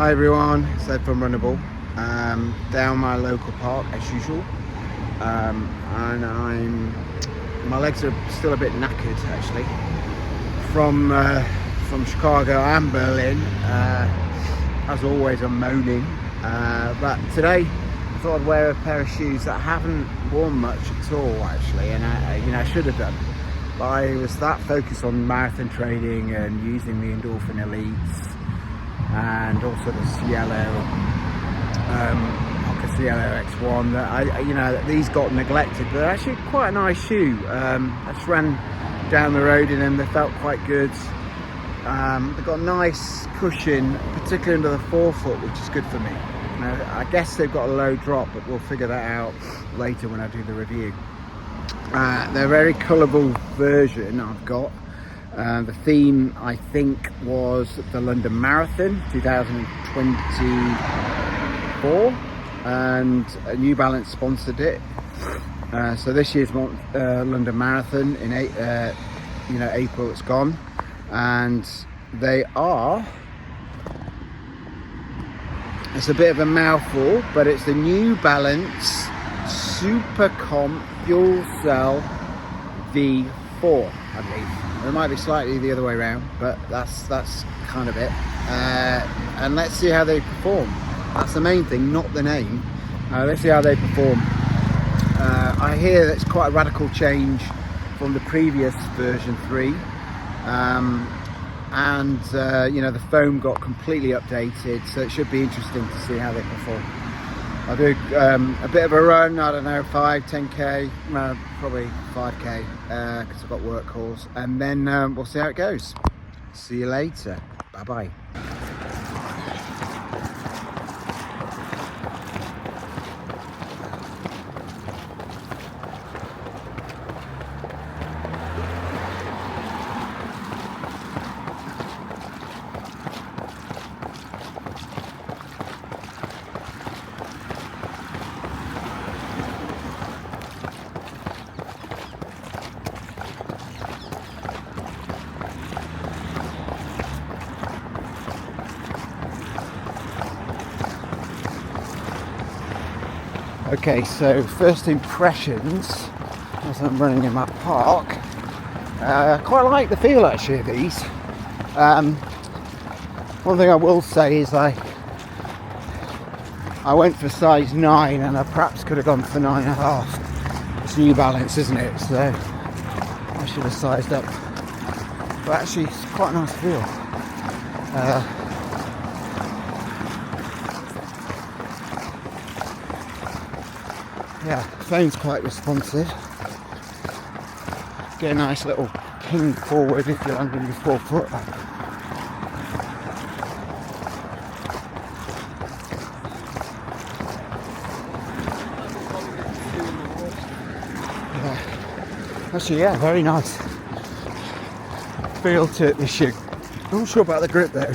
Hi everyone, it's Ed from Runnable. Down my local park as usual, and my legs are still a bit knackered actually from Chicago and Berlin. As always, I'm moaning, but today I thought I'd wear a pair of shoes that I haven't worn much at all actually, and I should have done. But I was that focused on marathon training and using the Endorphin Elites and also the Cielo, Cielo X1, that these got neglected, but they're actually quite a nice shoe. I just ran down the road in them, they felt quite good. They've got a nice cushion, particularly under the forefoot, which is good for me. I guess they've got a low drop, but we'll figure that out later when I do the review. They're a very colourful version I've got. The theme, I think, was the London Marathon 2024, and New Balance sponsored it. So this year's London Marathon in April, it's gone, and they are. It's a bit of a mouthful, but it's the New Balance Supercomp Fuelcell V4, I believe. It might be slightly the other way around, but that's kind of it. And let's see how they perform. That's the main thing, not the name. Let's see how they perform. I hear that's quite a radical change from the previous version 3. The foam got completely updated, so it should be interesting to see how they perform. I'll do a bit of a run, I don't know, 10k, probably 5k, because I've got work calls, and then we'll see how it goes. See you later. Bye bye. Okay, so first impressions as I'm running in my park. I quite like the feel actually of these. One thing I will say is I went for size 9 and I perhaps could have gone for 9.5. It's New Balance, isn't it? So I should have sized up. But actually it's quite a nice feel. Yeah, the phone's quite responsive. Get a nice little ping forward if you're landing your forefoot. Actually, yeah, very nice feel to it this shoe. I'm not sure about the grip though.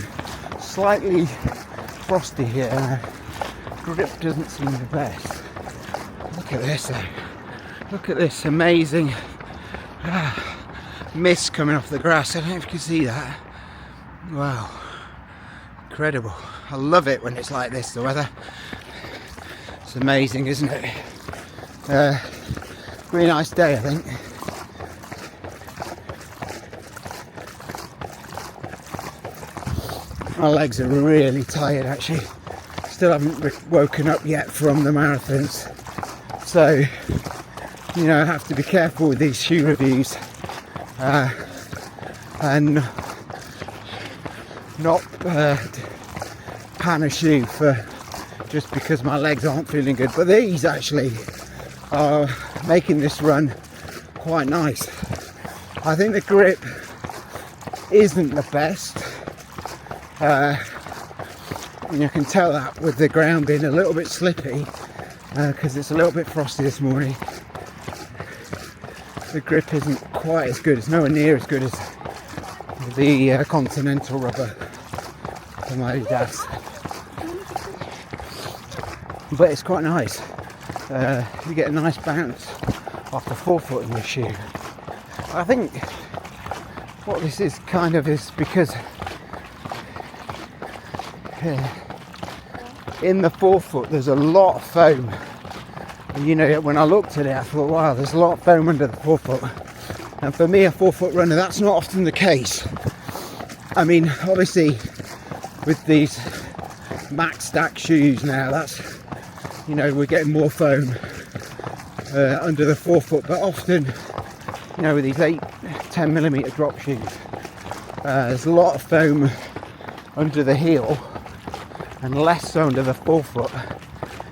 Slightly frosty here. Grip doesn't seem the best. Look at this though. Look at this amazing mist coming off the grass. I don't know if you can see that. Wow. Incredible. I love it when it's like this, the weather. It's amazing, isn't it? Really nice day, I think. My legs are really tired actually. Still haven't woken up yet from the marathons. So, I have to be careful with these shoe reviews and not pan a shoe just because my legs aren't feeling good. But these actually are making this run quite nice. I think the grip isn't the best. You can tell that with the ground being a little bit slippy. Because it's a little bit frosty this morning. The grip isn't quite as good. It's nowhere near as good as the Continental rubber from Adidas. But it's quite nice. You get a nice bounce off the forefoot in the shoe. I think what this is kind of is because in the forefoot there's a lot of foam. And, you know, when I looked at it, I thought, wow, there's a lot of foam under the forefoot. And for me, a forefoot runner, that's not often the case. I mean, obviously, with these max stack shoes now, that's, you know, we're getting more foam under the forefoot. But often, you know, with these 8-10mm drop shoes, there's a lot of foam under the heel and less so under the forefoot.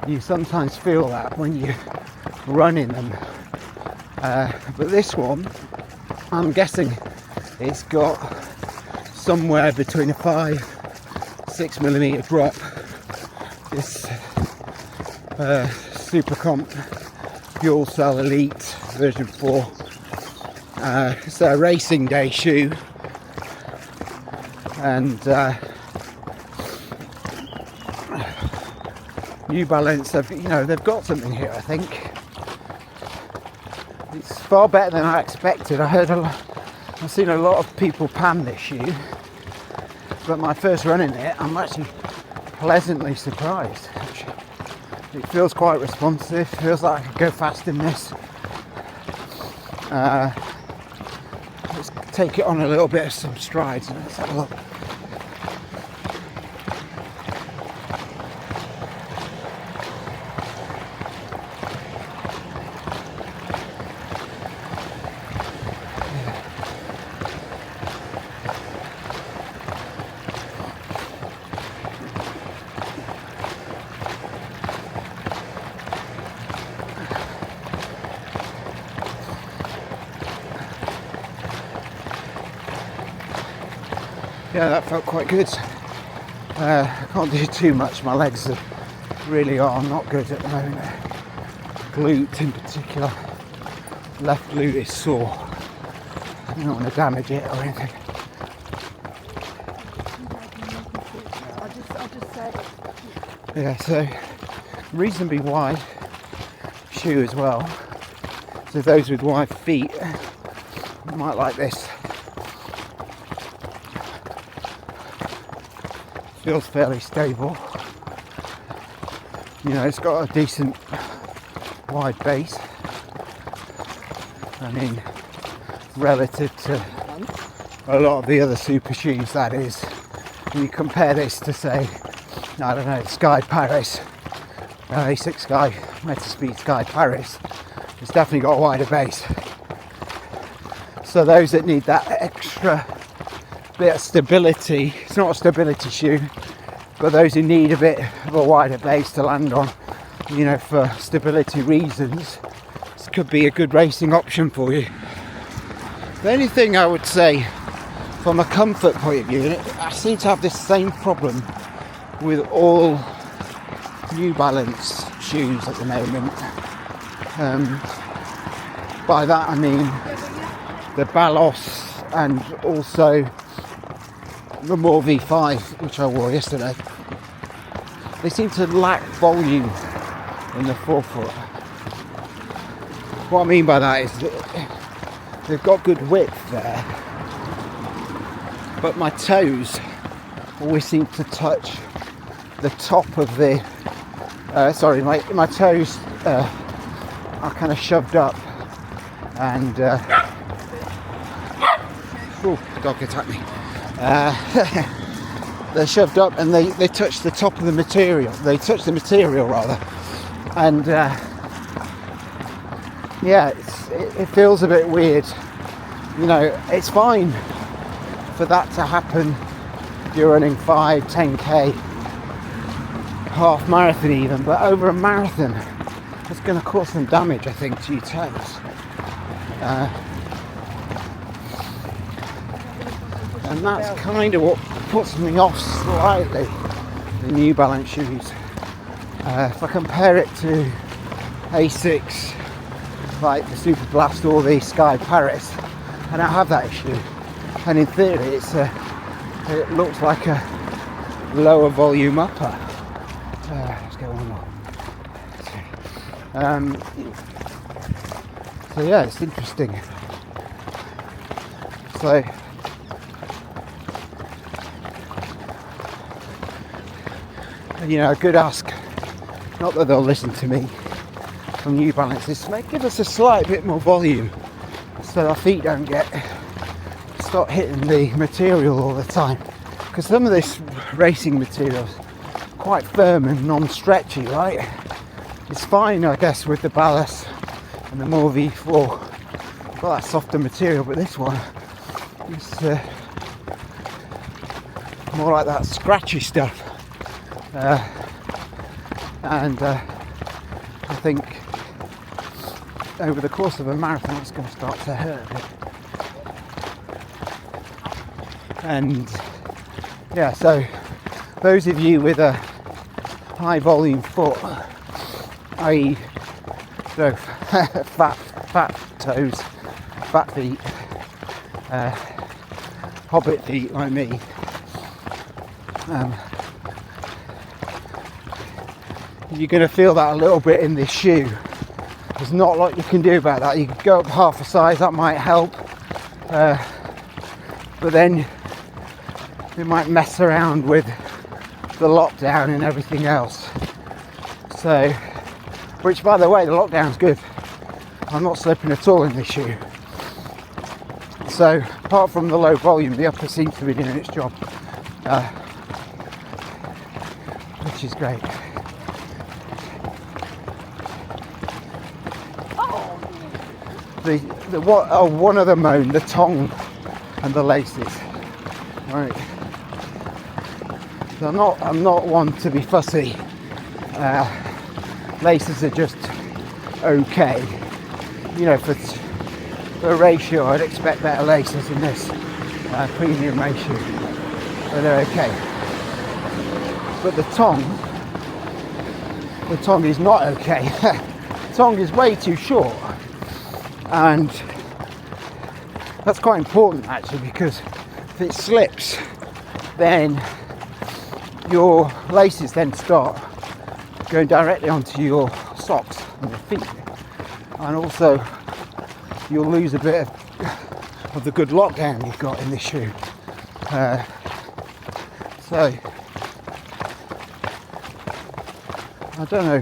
You sometimes feel that when you run in them, but this one, I'm guessing it's got somewhere between a 5-6mm drop. This Supercomp Fuelcell Elite version 4. It's a racing day shoe, and New Balance, they've got something here. I think it's far better than I expected. I've seen a lot of people pan this shoe, but my first run in it, I'm actually pleasantly surprised. It feels quite responsive. Feels like I could go fast in this. Let's take it on a little bit of some strides and let's have a look. Yeah, that felt quite good. I can't do too much. My legs really are not good at the moment. Glute in particular. Left glute is sore. I don't want to damage it or anything. Yeah, so reasonably wide shoe as well. So those with wide feet might like this. Feels fairly stable. You know, it's got a decent wide base. I mean, relative to a lot of the other super shoes, that is. When you compare this to, say, I don't know, Sky Paris, A6 Sky, Metaspeed Sky Paris, it's definitely got a wider base. So those that need that extra bit of stability, it's not a stability shoe, but those who need a bit of a wider base to land on, you know, for stability reasons, this could be a good racing option for you. The only thing I would say from a comfort point of view, and I seem to have this same problem with all New Balance shoes at the moment. By that I mean the Balos and also the More V5, which I wore yesterday. They seem to lack volume in the forefoot. What I mean by that is that they've got good width there, but my toes always seem to touch the top of the my toes are kind of shoved up, and oh, the dog attacked me. They're shoved up and they touch the top of the material. They touch the material rather, and yeah, it feels a bit weird. You know, it's fine for that to happen if you're running 5, 10k, half marathon even, but over a marathon it's going to cause some damage, I think, to your toes. And that's kind of what puts me off slightly, the New Balance shoes. If I compare it to A6, like the Super Blast or the Sky Paris, I don't have that issue. And in theory, it looks like a lower volume upper. Let's get one more. So yeah, it's interesting. So you know, a good ask, not that they'll listen to me, from New Balance is give us a slight bit more volume so our feet don't start hitting the material all the time, because some of this racing material is quite firm and non-stretchy, right? It's fine, I guess, with the ballast and the more V4, got that softer material, but this one is more like that scratchy stuff, and I think over the course of a marathon it's going to start to hurt a bit. And yeah, so those of you with a high volume foot, i.e. so fat toes, fat feet, hobbit feet like me, you're going to feel that a little bit in this shoe. There's not a lot you can do about that. You could go up half a size, that might help, but then it might mess around with the lockdown and everything else. So, which by the way, the lockdown's good. I'm not slipping at all in this shoe. So apart from the low volume, the upper seems to be doing its job, which is great. One of them moan, the tongue and the laces. Right. So I'm not one to be fussy. Laces are just okay. You know, for a ratio, I'd expect better laces in this premium ratio, but they're okay. But the tongue is not okay. The tongue is way too short, and that's quite important actually, because if it slips, then your laces then start going directly onto your socks and your feet, and also you'll lose a bit of the good lockdown you've got in this shoe. So I don't know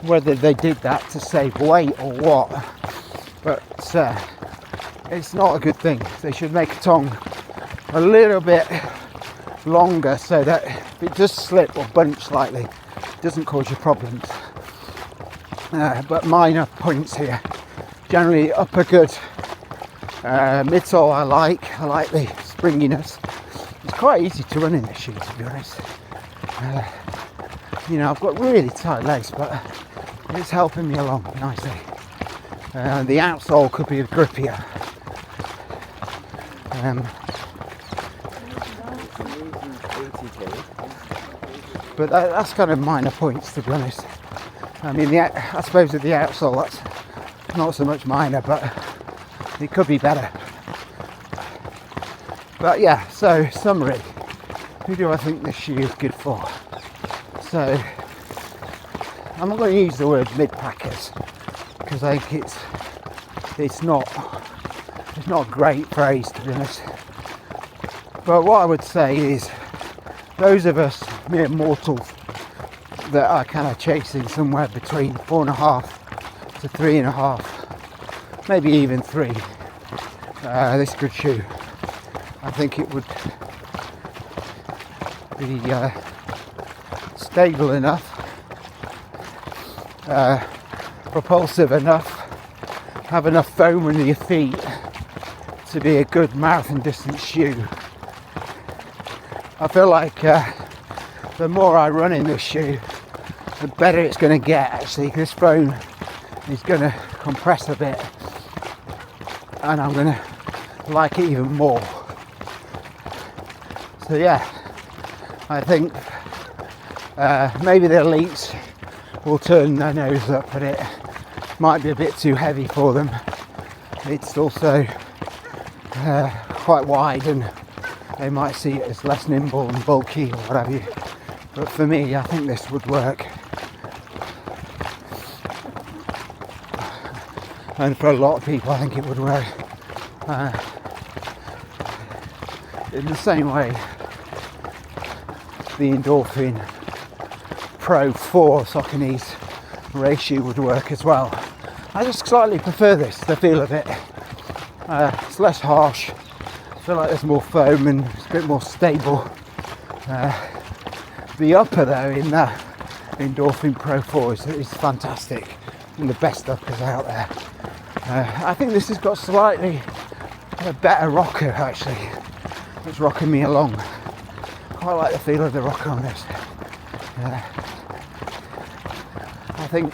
whether they did that to save weight or what, but it's not a good thing. They should make a tongue a little bit longer so that if it does slip or bunch slightly, it doesn't cause you problems. But minor points here. Generally upper good. Midsole I like the springiness. It's quite easy to run in this shoe, to be honest. You know, I've got really tight legs, but it's helping me along nicely. The outsole could be grippier. But that's kind of minor points, to be honest. I mean, I suppose with the outsole, that's not so much minor, but it could be better. But yeah, so summary. Who do I think this shoe is good for? So I'm not going to use the word mid-packers, because I think it's not a great phrase, to be honest. But what I would say is, those of us mere mortals that are kind of chasing somewhere between 4.5 to 3.5, maybe even 3, this good shoe, I think it would be stable enough, propulsive enough, have enough foam under your feet to be a good marathon distance shoe. I feel like the more I run in this shoe, the better it's going to get actually, because this foam is going to compress a bit and I'm going to like it even more. So yeah, I think maybe the elites will turn their nose up at it. Might be a bit too heavy for them. It's also quite wide and they might see it as less nimble and bulky or what have you. But for me, I think this would work. And for a lot of people, I think it would work. In the same way, the Endorphin Pro 4 Saucony's race shoe would work as well. I just slightly prefer this, the feel of it. It's less harsh. I feel like there's more foam and it's a bit more stable. The upper though in the Endorphin Pro 4 is fantastic, and the best uppers out there. I think this has got slightly a better rocker actually. It's rocking me along. Quite like the feel of the rocker on this. I think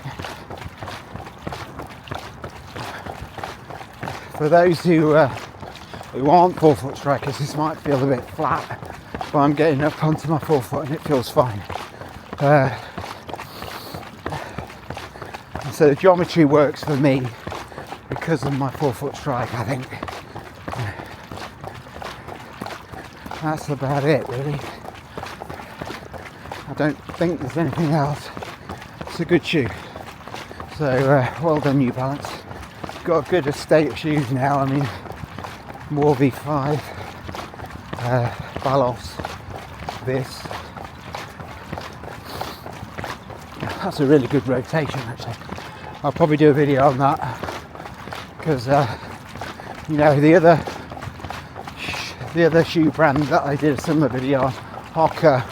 for those who aren't forefoot strikers, this might feel a bit flat, but I'm getting up onto my forefoot and it feels fine. So the geometry works for me because of my forefoot strike, I think. That's about it, really. I don't think there's anything else. It's a good shoe. So well done, New Balance. Got a good estate of shoes now. I mean, more V5, Balos, this. That's a really good rotation, actually. I'll probably do a video on that because you know, the other shoe brand that I did a similar video on, Hoka,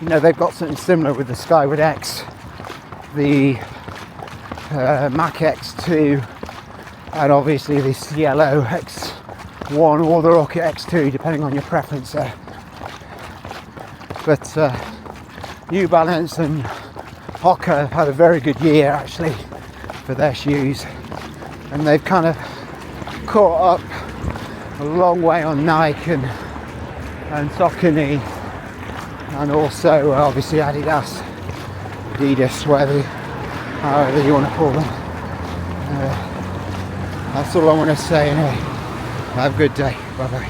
you know, they've got something similar with the Skyward X, the Mac X2, and obviously this yellow X1 or the Rocket X2, depending on your preference there. But New Balance and Hoka have had a very good year actually for their shoes, and they've kind of caught up a long way on Nike and Saucony, and also obviously Adidas, however you want to call them. That's all I want to say anyway. Have a good day. Bye bye.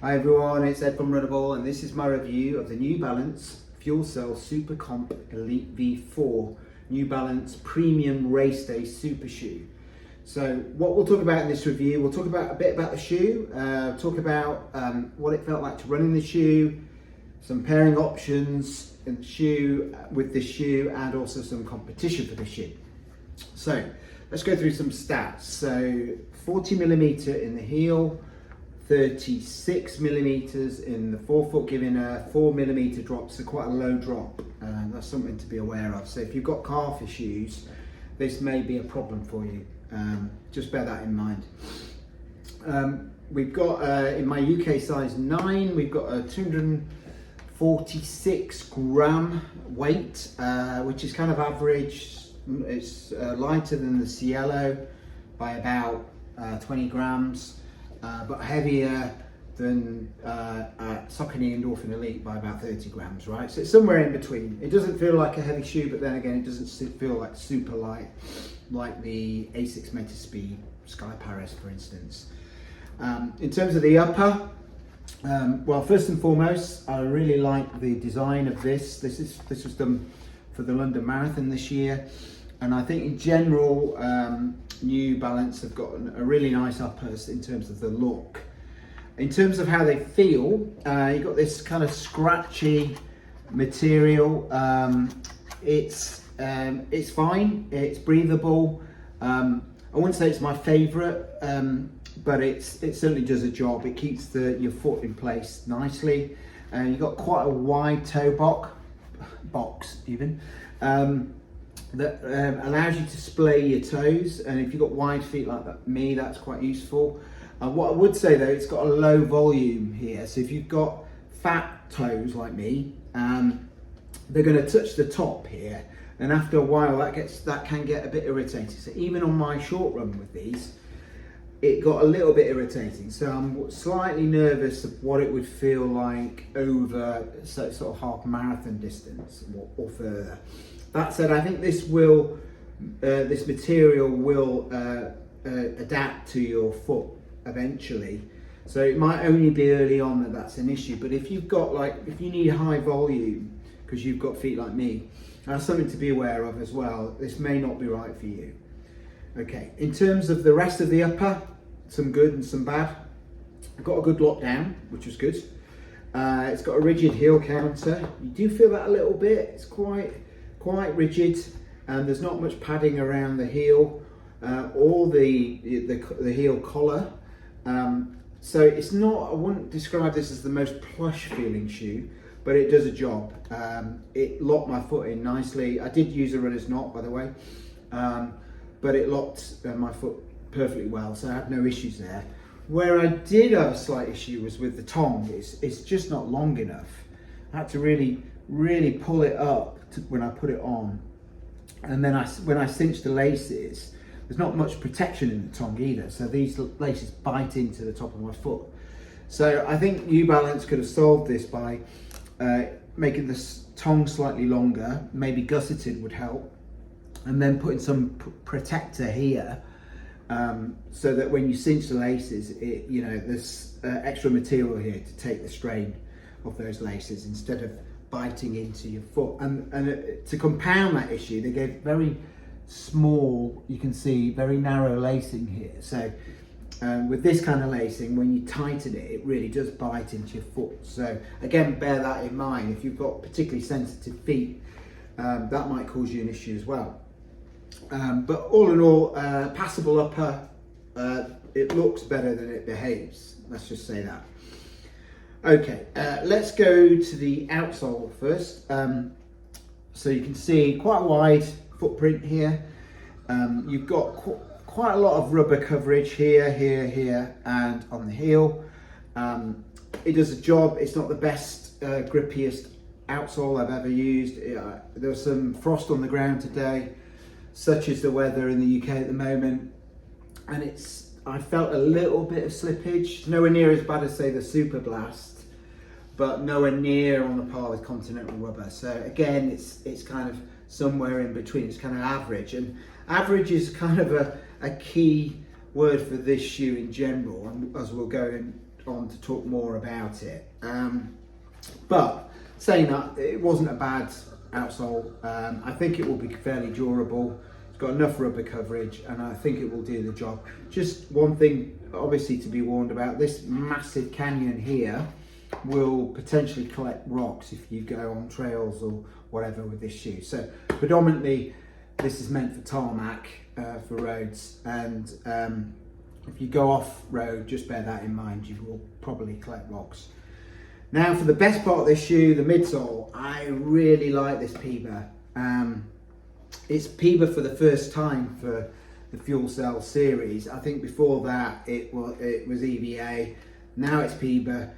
Hi everyone, it's Ed from Runnable, and this is my review of the New Balance Fuelcell Supercomp Elite V4 New Balance Premium Race Day Super Shoe. So what we'll talk about in this review, we'll talk about a bit about the shoe, talk about what it felt like to run in the shoe, some pairing options in the shoe with this shoe, and also some competition for the shoe. So let's go through some stats. So 40mm in the heel, 36mm in the forefoot, giving a 4mm drop, so quite a low drop. That's something to be aware of. So if you've got calf issues, this may be a problem for you. Just bear that in mind. We've got, in my UK size 9, we've got a 246 gram weight, which is kind of average. It's lighter than the Cielo by about 20 grams. But heavier than Saucony Endorphin Elite by about 30 grams, right? So it's somewhere in between. It doesn't feel like a heavy shoe, but then again, it doesn't feel like super light, like the Asics Metaspeed Sky Paris, for instance. In terms of the upper, well, first and foremost, I really like the design of this. This was done for the London Marathon this year, and I think in general, New Balance have got a really nice uppers in terms of the look. In terms of how they feel, you've got this kind of scratchy material. It's fine, it's breathable. I wouldn't say it's my favourite, but it certainly does a job. It keeps your foot in place nicely. You've got quite a wide toe box even. That allows you to splay your toes, and if you've got wide feet like me, that's quite useful. What I would say though, it's got a low volume here, so if you've got fat toes like me, they're going to touch the top here, and after a while that can get a bit irritating. So even on my short run with these, it got a little bit irritating. So I'm slightly nervous of what it would feel like over sort of half marathon distance or further. That said, I think this material will adapt to your foot eventually. So it might only be early on that's an issue. But if you've got if you need high volume because you've got feet like me, that's something to be aware of as well. This may not be right for you. Okay, in terms of the rest of the upper, some good and some bad. I've got a good lockdown, which was good. It's got a rigid heel counter. You do feel that a little bit. It's quite rigid, and there's not much padding around the heel or the heel collar. So it's not, I wouldn't describe this as the most plush feeling shoe, but it does a job. It locked my foot in nicely. I did use a runner's knot, by the way, but it locked my foot perfectly well, so I had no issues there. Where I did have a slight issue was with the tongue. It's just not long enough. I had to really pull it up when I put it on. And then when I cinched the laces, there's not much protection in the tongue either. So these laces bite into the top of my foot. So I think New Balance could have solved this by making the tongue slightly longer, maybe gusseted would help, and then putting some protector here. So that when you cinch the laces, there's extra material here to take the strain of those laces instead of biting into your foot. And to compound that issue, they gave very small, you can see, very narrow lacing here. So with this kind of lacing, when you tighten it, it really does bite into your foot. So again, bear that in mind. If you've got particularly sensitive feet, that might cause you an issue as well. But all in all, passable upper. It looks better than it behaves. Let's just say that. Okay, let's go to the outsole first. So you can see quite a wide footprint here. You've got quite a lot of rubber coverage here, and on the heel. It does a job. It's not the best, grippiest outsole I've ever used. There was some frost on the ground today. Such is the weather in the UK at the moment, and I felt a little bit of slippage, nowhere near as bad as say the Super Blast, but nowhere near on the par with Continental rubber. So again, it's kind of somewhere in between. It's kind of average, and average is kind of a key word for this shoe in general, and as we'll go on to talk more about it. But saying that, it wasn't a bad outsole. I think it will be fairly durable. It's got enough rubber coverage, and I think it will do the job. Just one thing obviously to be warned about: this massive canyon here will potentially collect rocks if you go on trails or whatever with this shoe. So predominantly this is meant for tarmac, for roads, and if you go off road, just bear that in mind. You will probably collect rocks. Now for the best part of this shoe, the midsole. I really like this Peba. It's Peba for the first time for the Fuelcell series. I think before that it was EVA. Now it's Peba,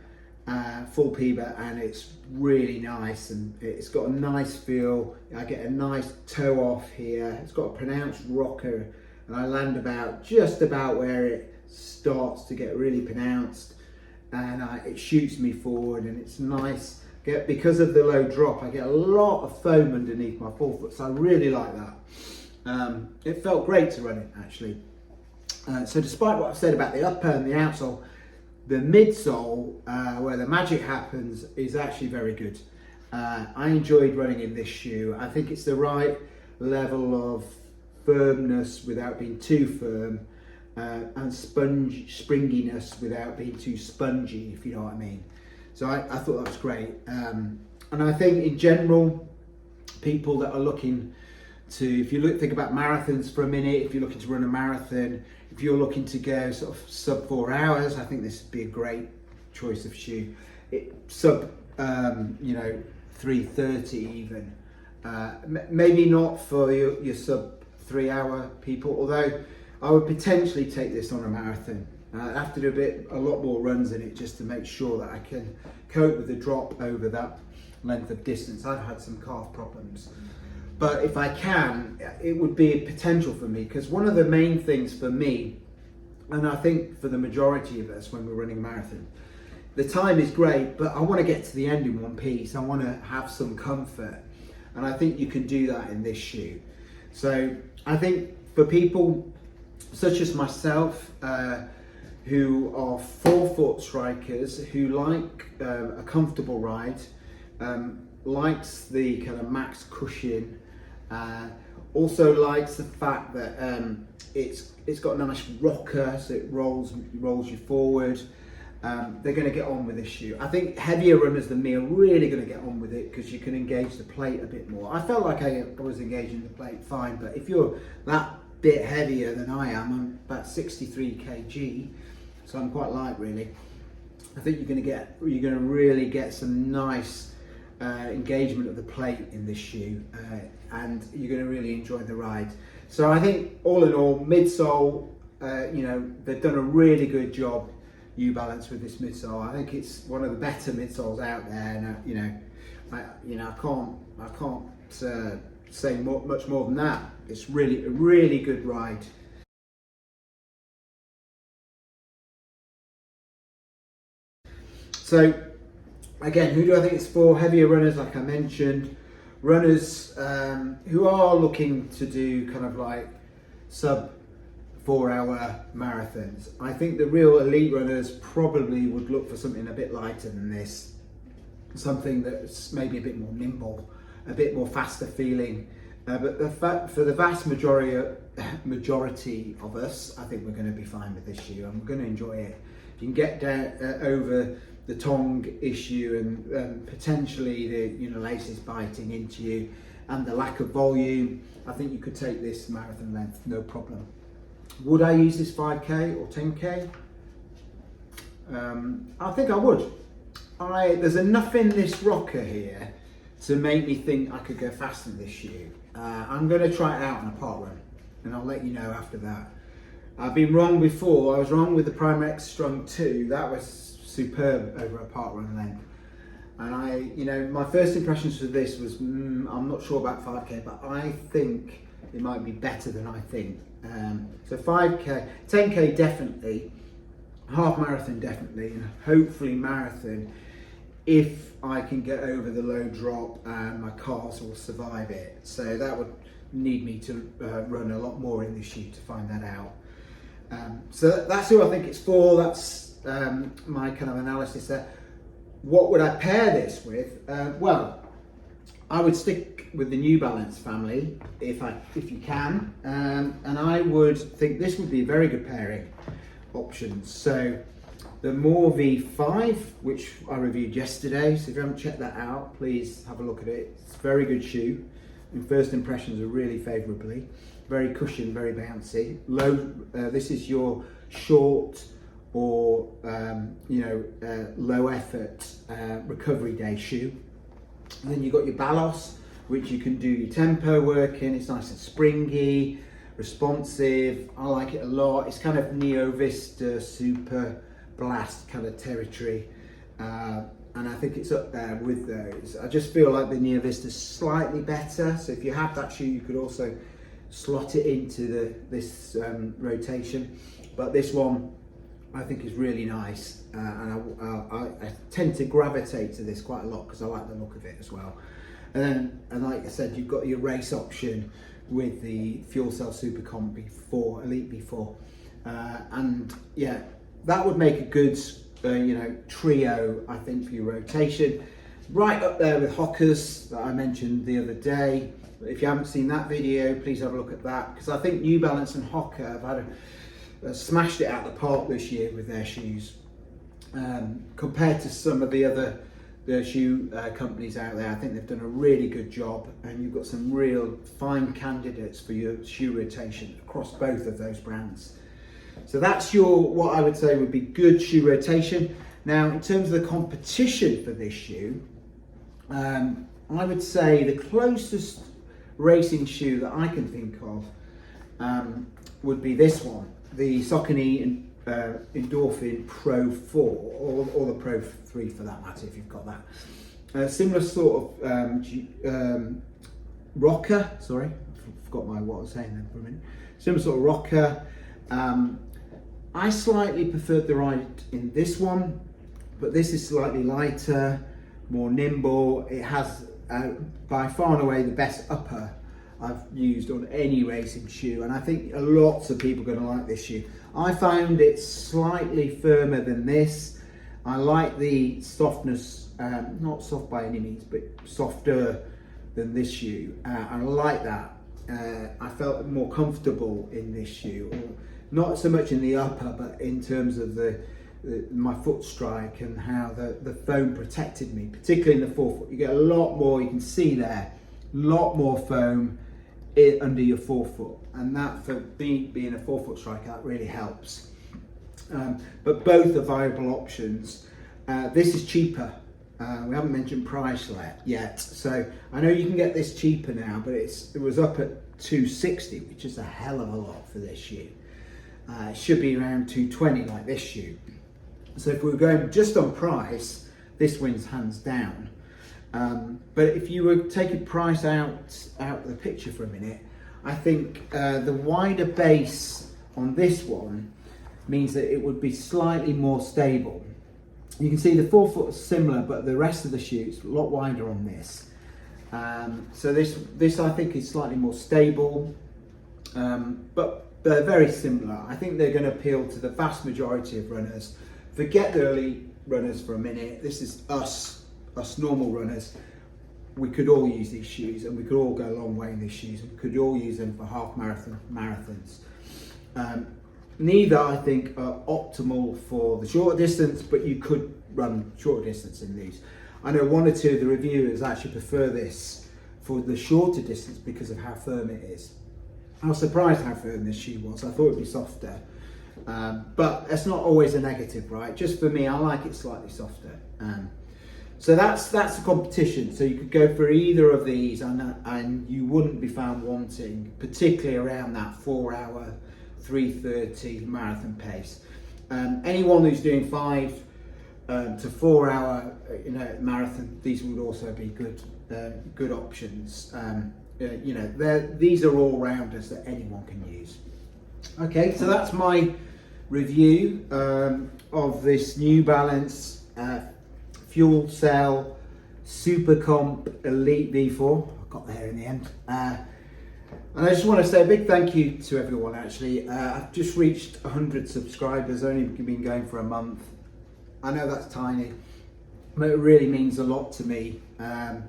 full Peba, and it's really nice, and it's got a nice feel. I get a nice toe off here. It's got a pronounced rocker, and I land just about where it starts to get really pronounced. And it shoots me forward, and it's nice. Because of the low drop, I get a lot of foam underneath my forefoot, so I really like that. It felt great to run it, actually. So despite what I've said about the upper and the outsole, the midsole, where the magic happens, is actually very good. I enjoyed running in this shoe. I think it's the right level of firmness without being too firm, and springiness without being too spongy, if you know what I mean. So I thought that was great. And I think in general, people that are looking to, if you think about marathons for a minute, if you're looking to run a marathon, if you're looking to go sort of sub 4 hours, I think this would be a great choice of shoe. Sub 3:30 even. Maybe not for your sub 3 hour people, although I would potentially take this on a marathon. I have to do a lot more runs in it just to make sure that I can cope with the drop over that length of distance. I've had some calf problems, but if I can, it would be a potential for me, because one of the main things for me, and I think for the majority of us when we're running a marathon, the time is great, but I want to get to the end in one piece. I want to have some comfort, and I think you can do that in this shoe. So I think for people such as myself, who are forefoot strikers, who like a comfortable ride, likes the kind of max cushion, Also likes the fact that it's got a nice rocker, so it rolls you forward. They're going to get on with this shoe. I think heavier runners than me are really going to get on with it because you can engage the plate a bit more. I felt like I was engaging the plate fine, but if you're that bit heavier than I am, I'm about 63 kg, so I'm quite light really. I think you're going to really get some nice engagement of the plate in this shoe, and you're going to really enjoy the ride. So I think all in all, Midsole, they've done a really good job, New Balance, with this midsole. I think it's one of the better midsoles out there, and I can't say much more than that. It's really a really good ride. So again, who do I think it's for? Heavier runners, like I mentioned, runners who are looking to do kind of like sub 4-hour marathons. I think the real elite runners probably would look for something a bit lighter than this, something that's maybe a bit more nimble, a bit more faster feeling. But for the vast majority of us, I think we're going to be fine with this shoe, and we're going to enjoy it. If you can get down over the tongue issue and potentially the laces biting into you and the lack of volume, I think you could take this marathon length no problem. Would I use this 5k or 10k? I think I would. There's enough in this rocker here to make me think I could go faster than this shoe. I'm going to try it out on a park run, and I'll let you know after that. I've been wrong before. I was wrong with the Primex Strung 2. That was superb over a park run length. And my first impressions of this was, I'm not sure about 5k, but I think it might be better than I think. So 5k, 10k definitely, half marathon definitely, and hopefully marathon if I can get over the low drop and my calves will survive it. So that would need me to run a lot more in this shoe to find that out. So that's who I think it's for. That's my kind of analysis there. What would I pair this with? Well, I would stick with the New Balance family if you can, and I would think this would be a very good pairing options. So the More V5, which I reviewed yesterday, so if you haven't checked that out, please have a look at it. It's a very good shoe, and first impressions are really favourably. Very cushioned, very bouncy. This is your short or low effort recovery day shoe. And then you've got your Balos, which you can do your tempo work in. It's nice and springy, responsive. I like it a lot. It's kind of Neo Vista Super Blast kind of territory, and I think it's up there with those. I just feel like the Neo Vista is slightly better, so if you have that shoe you could also slot it into this rotation, but this one I think is really nice, and I tend to gravitate to this quite a lot because I like the look of it as well. And like I said, you've got your race option with the Fuelcell Supercomp B4, Elite B4, and yeah, that would make a good trio, I think, for your rotation. Right up there with Hoka's that I mentioned the other day. If you haven't seen that video, please have a look at that, because I think New Balance and Hoka have smashed it out of the park this year with their shoes, compared to some of the other shoe companies out there. I think they've done a really good job, and you've got some real fine candidates for your shoe rotation across both of those brands. So that's what I would say would be good shoe rotation. Now, in terms of the competition for this shoe, I would say the closest racing shoe that I can think of would be this one, the Saucony Endorphin Pro 4, or the Pro 3 for that matter, if you've got that. Similar sort of rocker, sorry, I forgot what I was saying there for a minute. Similar sort of rocker. I slightly preferred the ride in this one, but this is slightly lighter, more nimble. It has by far and away the best upper I've used on any racing shoe, and I think lots of people are going to like this shoe. I found it slightly firmer than this. I like the softness, not soft by any means, but softer than this shoe, and I like that. I felt more comfortable in this shoe, or not so much in the upper, but in terms of my foot strike and how the foam protected me, particularly in the forefoot. You get a lot more, you can see there, a lot more foam under your forefoot, and that, for being a forefoot striker, that really helps. But both are viable options. This is cheaper. We haven't mentioned price yet, so I know you can get this cheaper now, but it was up at $260, which is a hell of a lot for this shoe. It should be around $220 like this shoe. So if we were going just on price, this wins hands down. But if you were taking price out of the picture for a minute, I think the wider base on this one means that it would be slightly more stable. You can see the forefoot is similar, but the rest of the shoe is a lot wider on this. So this I think is slightly more stable, but they're very similar. I think they're going to appeal to the vast majority of runners. Forget the elite runners for a minute. This is us normal runners. We could all use these shoes, and we could all go a long way in these shoes. We could all use them for half marathons. Neither, I think, are optimal for the short distance, but you could run short distance in these. I know one or two of the reviewers actually prefer this for the shorter distance because of how firm it is. I was surprised how firm this shoe was. I thought it'd be softer, but that's not always a negative, right? Just for me, I like it slightly softer. So that's the competition. So you could go for either of these, and you wouldn't be found wanting, particularly around that 4 hour, 3:30 marathon pace. Anyone who's doing 5 to 4 hour marathon, these would also be good options. These are all rounders that anyone can use. Okay, so that's my review of this New Balance Fuelcell Supercomp Elite V4. I got there in the end. And I just want to say a big thank you to everyone. Actually, I've just reached 100 subscribers, only been going for a month. I know that's tiny, but it really means a lot to me. I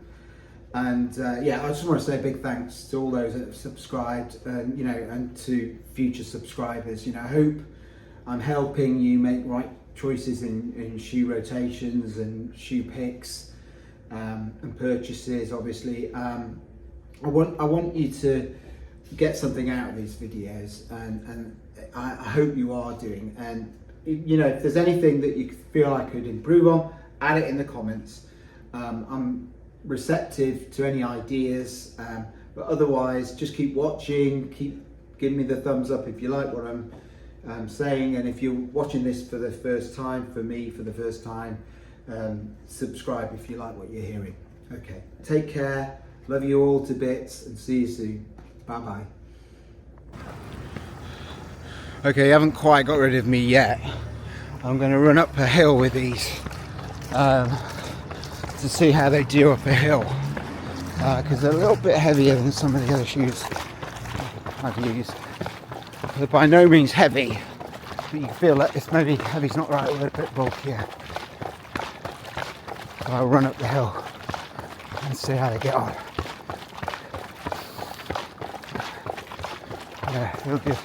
just want to say a big thanks to all those that have subscribed, and to future subscribers. I hope I'm helping you make right choices in shoe rotations and shoe picks and purchases. Obviously, I want you to get something out of these videos, and I hope you are doing. And if there's anything that you feel I could improve on, add it in the comments. I'm receptive to any ideas, but otherwise just keep watching, keep giving me the thumbs up if you like what I'm saying, and if you're watching this for the first time, for the first time, subscribe if you like what you're hearing. Okay, take care, love you all to bits, and see you soon. Bye bye. Okay, you haven't quite got rid of me yet. I'm going to run up a hill with these to see how they do up a hill, because they're a little bit heavier than some of the other shoes I've used. They're by no means heavy, but you feel like it's maybe heavy's not right, they're a bit bulkier. So I'll run up the hill and see how they get on. Yeah, feel good.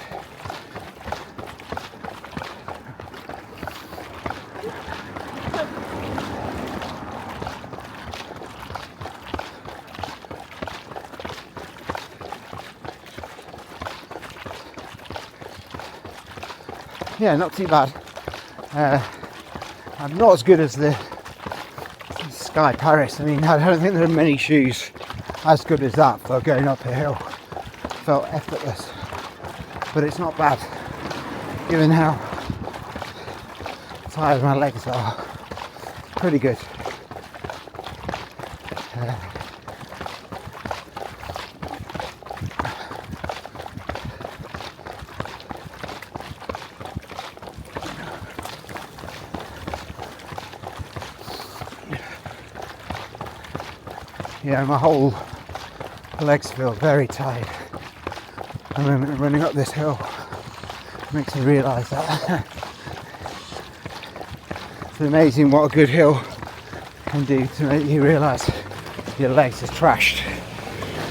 Yeah, not too bad. I'm not as good as the Sky Paris. I mean, I don't think there are many shoes as good as that for going up a hill. Felt effortless, but it's not bad given how tired my legs are. Pretty good. Yeah, my whole legs feel very tired. The moment I'm running up this hill, it makes me realise that. It's amazing what a good hill can do to make you realise your legs are trashed.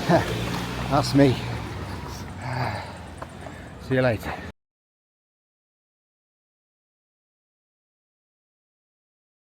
That's me. See you later.